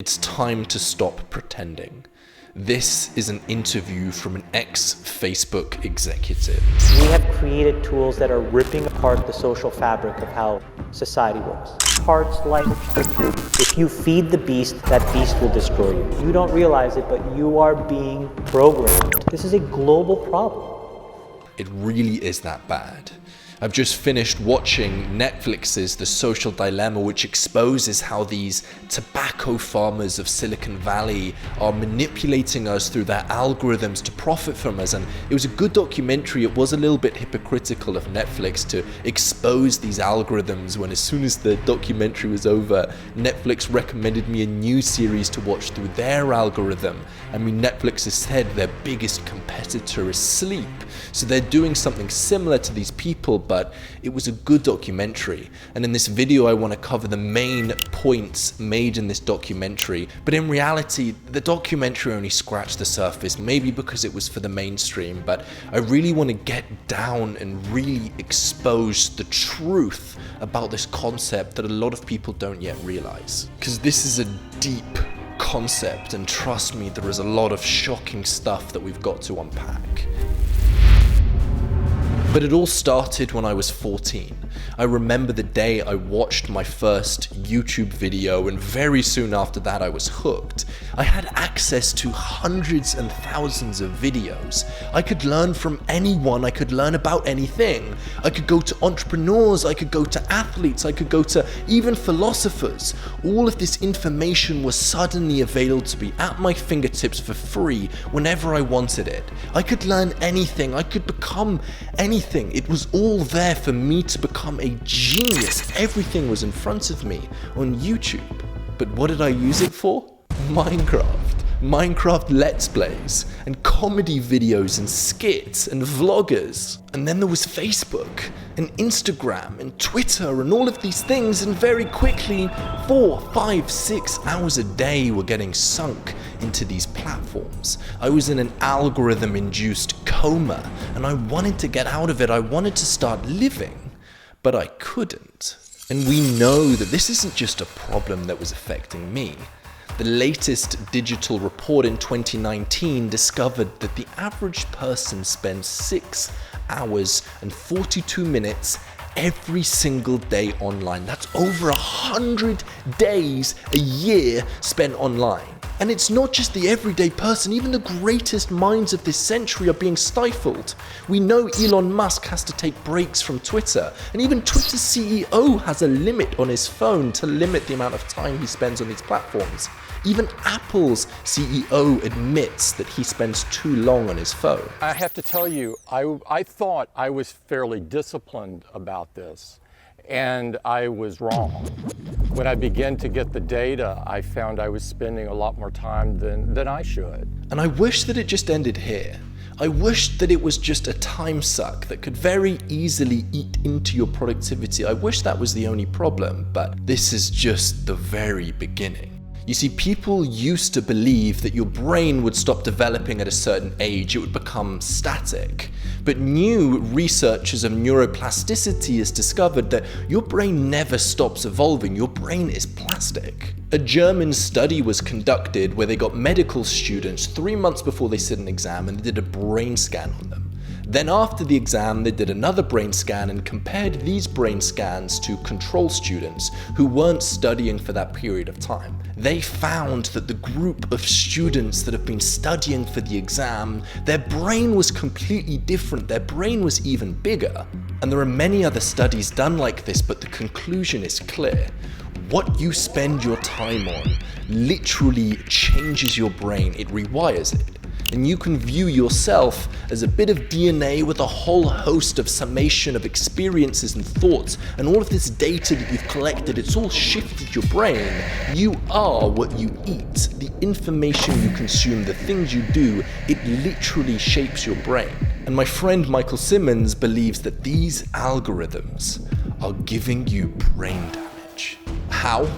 It's time to stop pretending. This is an interview from an ex-Facebook executive. We have created tools that are ripping apart the social fabric of how society works. Parts like, if you feed the beast, that beast will destroy you. You don't realize it, but you are being programmed. This is a global problem. It really is that bad. I've just finished watching Netflix's The Social Dilemma, which exposes how these tobacco farmers of Silicon Valley are manipulating us through their algorithms to profit from us. And it was a good documentary. It was a little bit hypocritical of Netflix to expose these algorithms when, as soon as the documentary was over, Netflix recommended me a new series to watch through their algorithm. I mean, Netflix has said their biggest competitor is sleep. So they're doing something similar to these people, but it was a good documentary. And in this video, I want to cover the main points made in this documentary. But in reality, the documentary only scratched the surface, maybe because it was for the mainstream. But I really want to get down and really expose the truth about this concept that a lot of people don't yet realize. Because this is a deep concept, and trust me, there is a lot of shocking stuff that we've got to unpack. But it all started when I was 14. I remember the day I watched my first YouTube video, and very soon after that I was hooked. I had access to hundreds and thousands of videos. I could learn from anyone, I could learn about anything. I could go to entrepreneurs, I could go to athletes, I could go to even philosophers. All of this information was suddenly available to me at my fingertips for free whenever I wanted it. I could learn anything, I could become anything. It was all there for me to become a genius. Everything was in front of me on YouTube. But what did I use it for? Minecraft Let's Plays, and comedy videos, and skits, and vloggers. And then there was Facebook, and Instagram, and Twitter, and all of these things, and very quickly, 4, 5, 6 hours a day were getting sunk into these platforms. I was in an algorithm-induced coma, and I wanted to get out of it. I wanted to start living, but I couldn't. And we know that this isn't just a problem that was affecting me. The latest digital report in 2019 discovered that the average person spends 6 hours and 42 minutes every single day online. That's over 100 days a year spent online. And it's not just the everyday person, even the greatest minds of this century are being stifled. We know Elon Musk has to take breaks from Twitter, and even Twitter's CEO has a limit on his phone to limit the amount of time he spends on these platforms. Even Apple's CEO admits that he spends too long on his phone. I have to tell you, I thought I was fairly disciplined about this, and I was wrong. When I began to get the data, I found I was spending a lot more time than I should. And I wish that it just ended here. I wish that it was just a time suck that could very easily eat into your productivity. I wish that was the only problem, but this is just the very beginning. You see, people used to believe that your brain would stop developing at a certain age, it would become static. But new researchers of neuroplasticity has discovered that your brain never stops evolving, your brain is plastic. A German study was conducted where they got medical students 3 months before they sit an exam, and they did a brain scan on them. Then after the exam, they did another brain scan and compared these brain scans to control students who weren't studying for that period of time. They found that the group of students that have been studying for the exam, their brain was completely different, their brain was even bigger. And there are many other studies done like this, but the conclusion is clear. What you spend your time on literally changes your brain, it rewires it. And you can view yourself as a bit of DNA with a whole host of summation of experiences and thoughts, and all of this data that you've collected, it's all shifted your brain. You are what you eat. The information you consume, the things you do, it literally shapes your brain. And my friend Michael Simmons believes that these algorithms are giving you brain damage. How?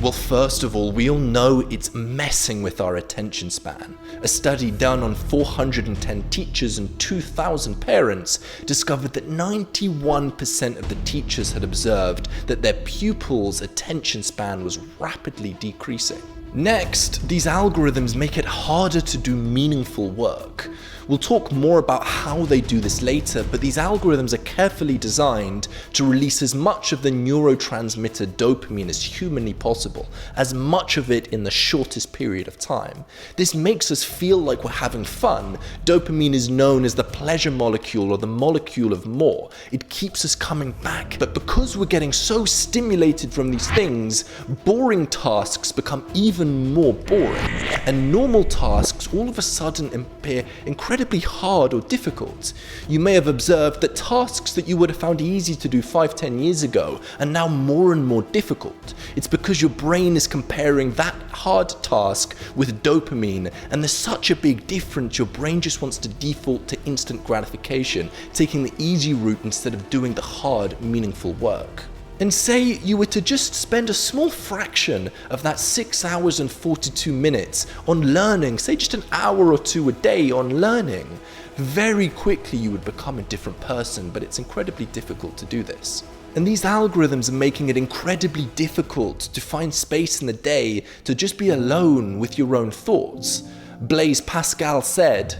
Well, first of all, we all know it's messing with our attention span. A study done on 410 teachers and 2,000 parents discovered that 91% of the teachers had observed that their pupils' attention span was rapidly decreasing. Next, these algorithms make it harder to do meaningful work. We'll talk more about how they do this later, but these algorithms are carefully designed to release as much of the neurotransmitter dopamine as humanly possible, as much of it in the shortest period of time. This makes us feel like we're having fun. Dopamine is known as the pleasure molecule or the molecule of more. It keeps us coming back. But because we're getting so stimulated from these things, boring tasks become even more boring, and normal tasks all of a sudden appear incredibly hard or difficult. You may have observed that tasks that you would have found easy to do 5-10 years ago are now more and more difficult. It's because your brain is comparing that hard task with dopamine, and there's such a big difference. Your brain just wants to default to instant gratification, taking the easy route instead of doing the hard, meaningful work. And say you were to just spend a small fraction of that 6 hours and 42 minutes on learning, say just an hour or two a day on learning, very quickly you would become a different person, but it's incredibly difficult to do this. And these algorithms are making it incredibly difficult to find space in the day to just be alone with your own thoughts. Blaise Pascal said,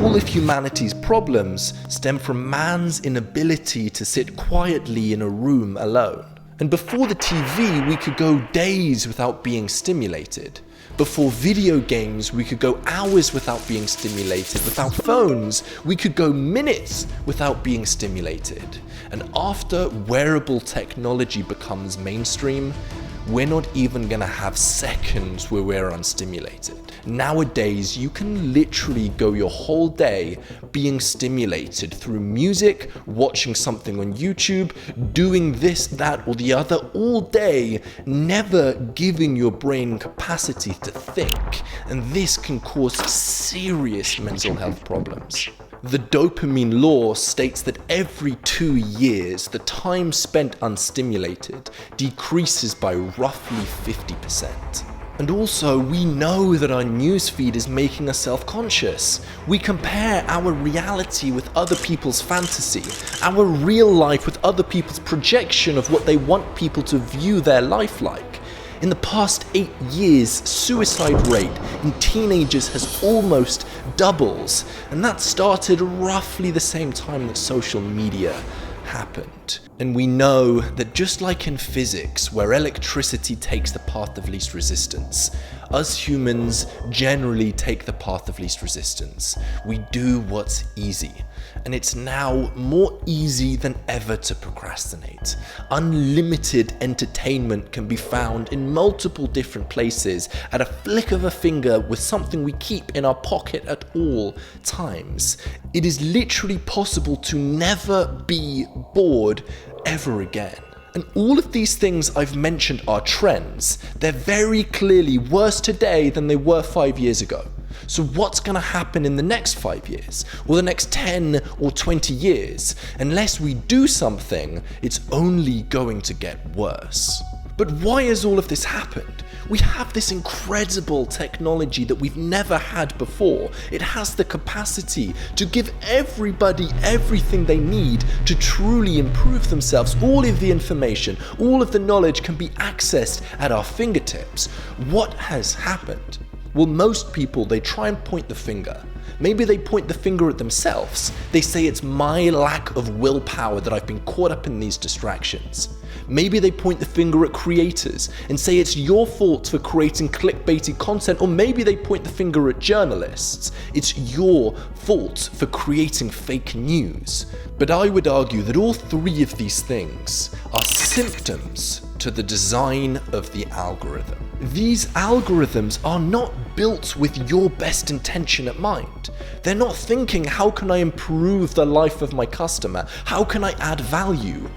"All of humanity's problems stem from man's inability to sit quietly in a room alone." And before the TV, we could go days without being stimulated. Before video games, we could go hours without being stimulated. Without phones, we could go minutes without being stimulated. And after wearable technology becomes mainstream, we're not even gonna have seconds where we're unstimulated. Nowadays, you can literally go your whole day being stimulated through music, watching something on YouTube, doing this, that, or the other all day, never giving your brain capacity to think. And this can cause serious mental health problems. The dopamine law states that every 2 years, the time spent unstimulated decreases by roughly 50%. And also, we know that our newsfeed is making us self-conscious. We compare our reality with other people's fantasy, our real life with other people's projection of what they want people to view their life like. In the past 8 years, suicide rate in teenagers has almost doubled, and that started roughly the same time that social media happened. And we know that just like in physics, where electricity takes the path of least resistance, us humans generally take the path of least resistance. We do what's easy. And it's now more easy than ever to procrastinate. Unlimited entertainment can be found in multiple different places at a flick of a finger with something we keep in our pocket at all times. It is literally possible to never be bored ever again. And all of these things I've mentioned are trends. They're very clearly worse today than they were 5 years ago. So what's going to happen in the next 5 years, or the next 10 or 20 years? Unless we do something, it's only going to get worse. But why has all of this happened? We have this incredible technology that we've never had before. It has the capacity to give everybody everything they need to truly improve themselves. All of the information, all of the knowledge can be accessed at our fingertips. What has happened? Well, most people, they try and point the finger. Maybe they point the finger at themselves. They say it's my lack of willpower that I've been caught up in these distractions. Maybe they point the finger at creators and say it's your fault for creating clickbaity content, or maybe they point the finger at journalists. It's your fault for creating fake news. But I would argue that all three of these things are symptoms to the design of the algorithm. These algorithms are not built with your best intention at mind. They're not thinking, how can I improve the life of my customer? How can I add value?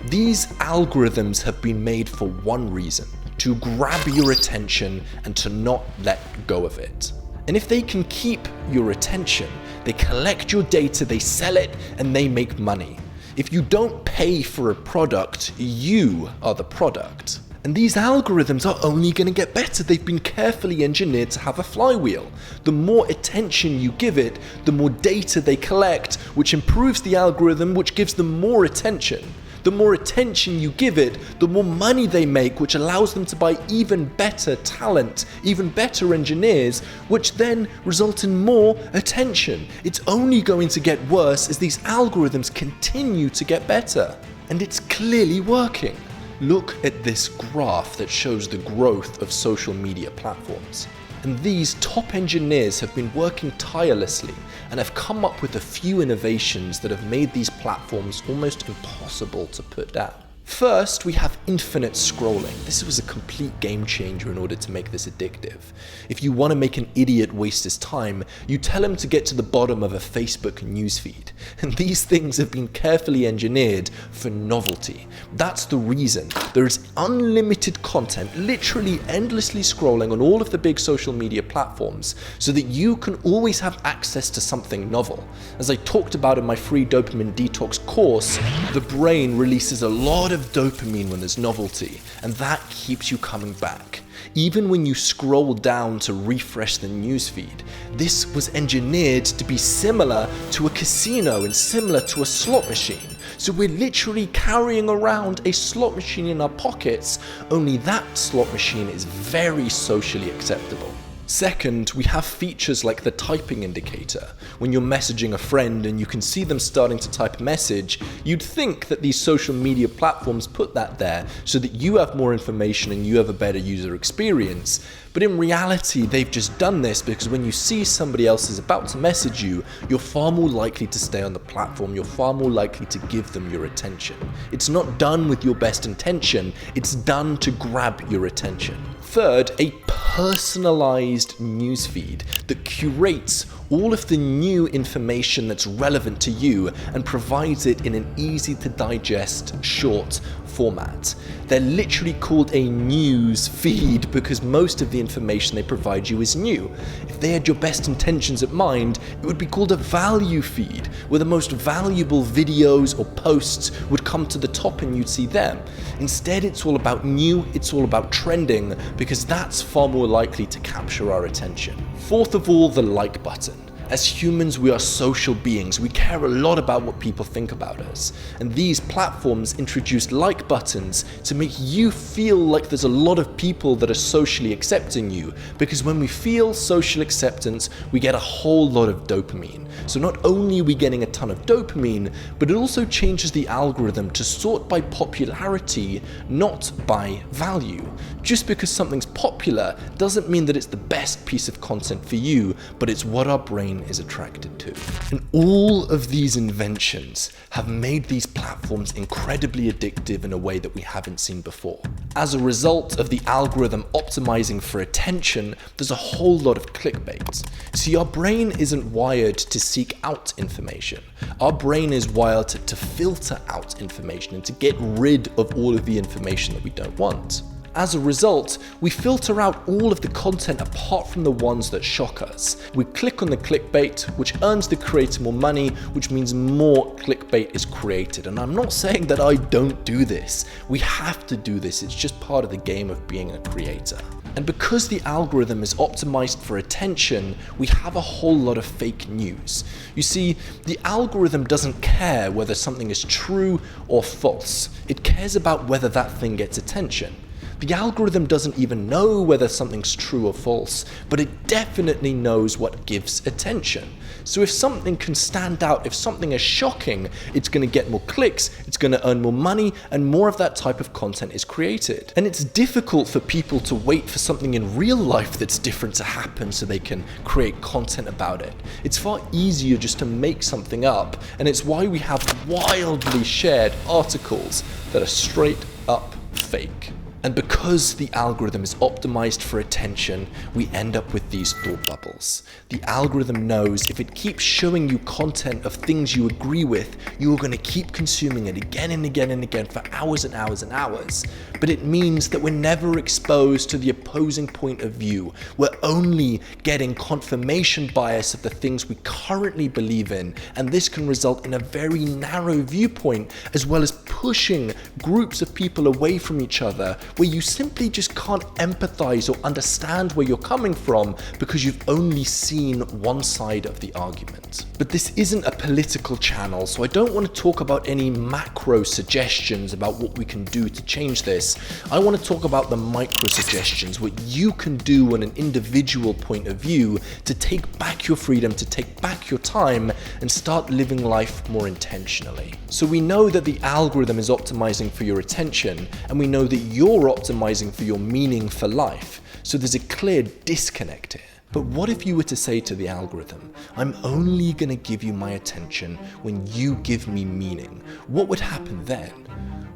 These algorithms have been made for one reason: to grab your attention and to not let go of it. And if they can keep your attention, they collect your data, they sell it, and they make money. If you don't pay for a product, you are the product. And these algorithms are only going to get better. They've been carefully engineered to have a flywheel. The more attention you give it, the more data they collect, which improves the algorithm, which gives them more attention. The more attention you give it, the more money they make, which allows them to buy even better talent, even better engineers, which then result in more attention. It's only going to get worse as these algorithms continue to get better. And it's clearly working. Look at this graph that shows the growth of social media platforms. And these top engineers have been working tirelessly and have come up with a few innovations that have made these platforms almost impossible to put down. First, we have infinite scrolling. This was a complete game changer in order to make this addictive. If you want to make an idiot waste his time, you tell him to get to the bottom of a Facebook newsfeed. And these things have been carefully engineered for novelty. That's the reason. There is unlimited content, literally endlessly scrolling on all of the big social media platforms, so that you can always have access to something novel. As I talked about in my free dopamine detox course, the brain releases a lot of dopamine when there's novelty, and that keeps you coming back. Even when you scroll down to refresh the newsfeed, this was engineered to be similar to a casino and similar to a slot machine. So we're literally carrying around a slot machine in our pockets, only that slot machine is very socially acceptable. Second, we have features like the typing indicator. When you're messaging a friend and you can see them starting to type a message, you'd think that these social media platforms put that there so that you have more information and you have a better user experience. But in reality, they've just done this because when you see somebody else is about to message you, you're far more likely to stay on the platform, you're far more likely to give them your attention. It's not done with your best intention, it's done to grab your attention. Third, a personalized newsfeed that curates all of the new information that's relevant to you and provides it in an easy to digest, short format. They're literally called a news feed because most of the information they provide you is new. If they had your best intentions at mind, it would be called a value feed, where the most valuable videos or posts would come to the top and you'd see them. Instead, it's all about new, it's all about trending, because that's far more likely to capture our attention. Fourth of all, the like button. As humans, we are social beings. We care a lot about what people think about us. And these platforms introduced like buttons to make you feel like there's a lot of people that are socially accepting you. Because when we feel social acceptance, we get a whole lot of dopamine. So not only are we getting a ton of dopamine, but it also changes the algorithm to sort by popularity, not by value. Just because something's popular doesn't mean that it's the best piece of content for you, but it's what our brain is attracted to. And all of these inventions have made these platforms incredibly addictive in a way that we haven't seen before. As a result of the algorithm optimizing for attention, there's a whole lot of clickbait. See, our brain isn't wired to seek out information. Our brain is wired to filter out information and to get rid of all of the information that we don't want. As a result, we filter out all of the content apart from the ones that shock us. We click on the clickbait, which earns the creator more money, which means more clickbait is created. And I'm not saying that I don't do this. We have to do this. It's just part of the game of being a creator. And because the algorithm is optimized for attention, we have a whole lot of fake news. You see, the algorithm doesn't care whether something is true or false. It cares about whether that thing gets attention. The algorithm doesn't even know whether something's true or false, but it definitely knows what gives attention. So if something can stand out, if something is shocking, it's going to get more clicks, it's going to earn more money, and more of that type of content is created. And it's difficult for people to wait for something in real life that's different to happen so they can create content about it. It's far easier just to make something up, and it's why we have wildly shared articles that are straight up fake. And because the algorithm is optimized for attention, we end up with these thought bubbles. The algorithm knows if it keeps showing you content of things you agree with, you are going to keep consuming it again and again and again for hours and hours and hours. But it means that we're never exposed to the opposing point of view. We're only getting confirmation bias of the things we currently believe in, and this can result in a very narrow viewpoint, as well as pushing groups of people away from each other where you simply just can't empathize or understand where you're coming from because you've only seen one side of the argument. But this isn't a political channel, so I don't want to talk about any macro suggestions about what we can do to change this. I want to talk about the micro suggestions, what you can do on an individual point of view to take back your freedom, to take back your time, and start living life more intentionally. So we know that the algorithm is optimizing for your attention, and we know that you're optimizing for your meaning for life. So there's a clear disconnect here. But what if you were to say to the algorithm, I'm only going to give you my attention when you give me meaning? What would happen then?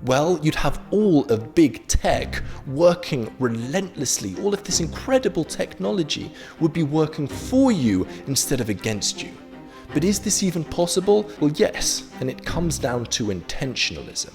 Well, you'd have all of big tech working relentlessly. All of this incredible technology would be working for you instead of against you. But is this even possible? Well, yes, and it comes down to intentionalism.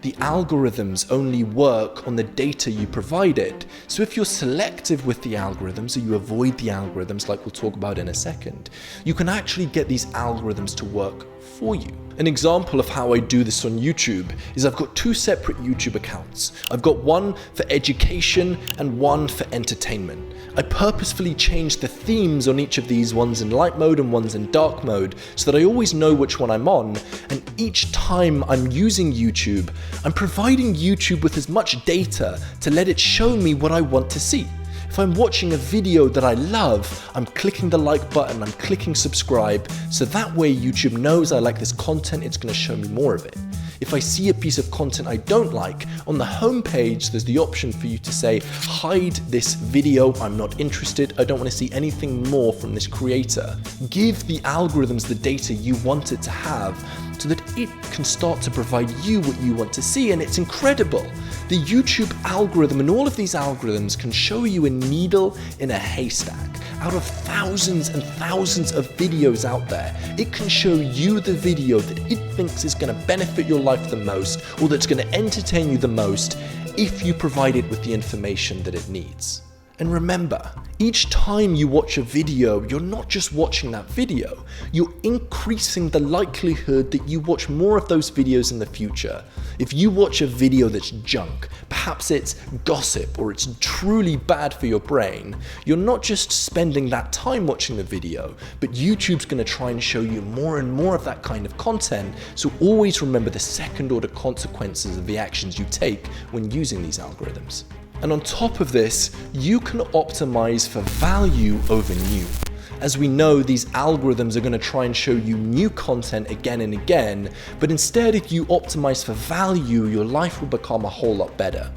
The algorithms only work on the data you provide it. So if you're selective with the algorithms, or you avoid the algorithms like we'll talk about in a second, you can actually get these algorithms to work for you. An example of how I do this on YouTube is I've got two separate YouTube accounts. I've got one for education and one for entertainment. I purposefully changed the themes on each of these, one's in light mode and one's in dark mode, so that I always know which one I'm on. And each time I'm using YouTube, I'm providing YouTube with as much data to let it show me what I want to see. If I'm watching a video that I love, I'm clicking the like button, I'm clicking subscribe, so that way YouTube knows I like this content, it's going to show me more of it. If I see a piece of content I don't like, on the home page there's the option for you to say, hide this video, I'm not interested, I don't want to see anything more from this creator. Give the algorithms the data you want it to have so that it can start to provide you what you want to see, and it's incredible. The YouTube algorithm and all of these algorithms can show you a needle in a haystack. Out of thousands and thousands of videos out there, it can show you the video that it thinks is going to benefit your life the most, or that's going to entertain you the most, if you provide it with the information that it needs. And remember, each time you watch a video, you're not just watching that video, you're increasing the likelihood that you watch more of those videos in the future. If you watch a video that's junk, perhaps it's gossip or it's truly bad for your brain, you're not just spending that time watching the video, but YouTube's going to try and show you more and more of that kind of content. So always remember the second order consequences of the actions you take when using these algorithms. And on top of this, you can optimize for value over new. As we know, these algorithms are going to try and show you new content again and again, but instead if you optimize for value, your life will become a whole lot better.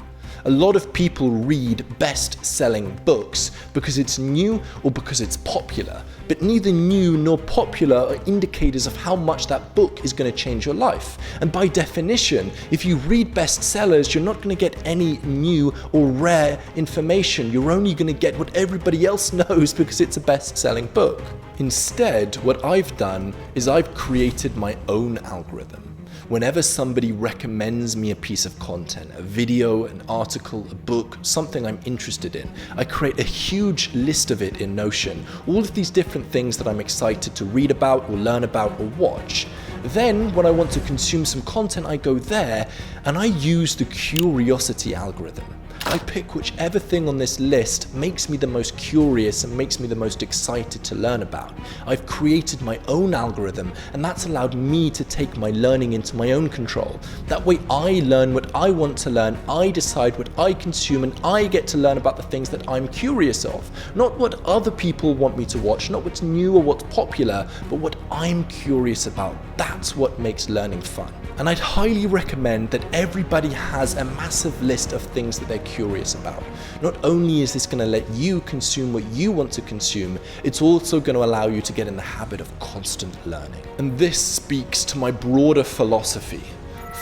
A lot of people read best-selling books because it's new or because it's popular, but neither new nor popular are indicators of how much that book is going to change your life. And by definition, if you read bestsellers, you're not going to get any new or rare information. You're only going to get what everybody else knows because it's a best-selling book. Instead, what I've done is I've created my own algorithm. Whenever somebody recommends me a piece of content, a video, an article, a book, something I'm interested in, I create a huge list of it in Notion, all of these different things that I'm excited to read about or learn about or watch. Then, when I want to consume some content, I go there and I use the curiosity algorithm. I pick whichever thing on this list makes me the most curious and makes me the most excited to learn about. I've created my own algorithm, and that's allowed me to take my learning into my own control. That way I learn what I want to learn, I decide what I consume, and I get to learn about the things that I'm curious of. Not what other people want me to watch, not what's new or what's popular, but what I'm curious about. That's what makes learning fun. And I'd highly recommend that everybody has a massive list of things that they're curious about. Not only is this going to let you consume what you want to consume, it's also going to allow you to get in the habit of constant learning. And this speaks to my broader philosophy.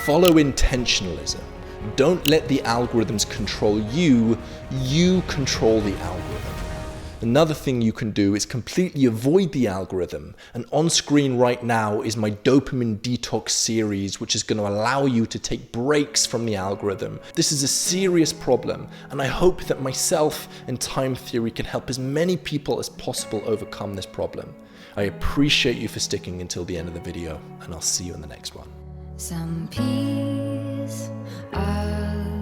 Follow intentionalism. Don't let the algorithms control you, you control the algorithm. Another thing you can do is completely avoid the algorithm, and on screen right now is my dopamine detox series, which is going to allow you to take breaks from the algorithm. This is a serious problem, and I hope that myself and Time Theory can help as many people as possible overcome this problem. I appreciate you for sticking until the end of the video, and I'll see you in the next one. Some piece of